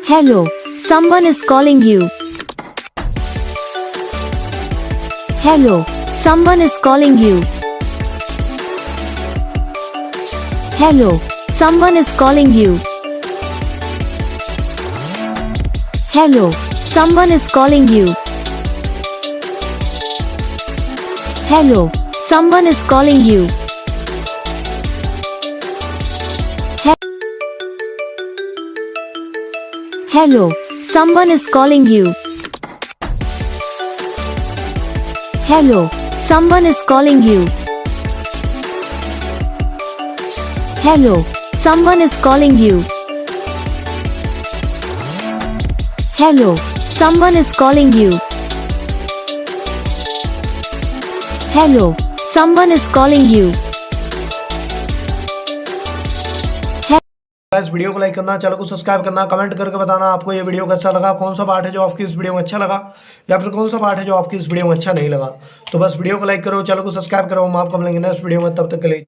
Hello, someone is calling you. Hello, someone is calling you. Hello, someone is calling you. Hello, someone is calling you. Hello, someone is calling you. Hello, someone is calling you. Hello, someone is calling you. Hello, someone is calling you. Hello, someone is calling you. Hello, someone is calling you. इस video को like करना, channel को subscribe करना, comment करके बताना आपको ये video कैसा लगा, कौन सा पार्ट है जो आपकी इस वीडियो में अच्छा लगा या फिर कौन सा पार्ट है जो आपकी इस वीडियो में अच्छा नहीं लगा। तो बस वीडियो को लाइक करो, चैनल को सब्सक्राइब करो। हम आपको मिलेंगे नेक्स्ट वीडियो में, तब तक के लिए।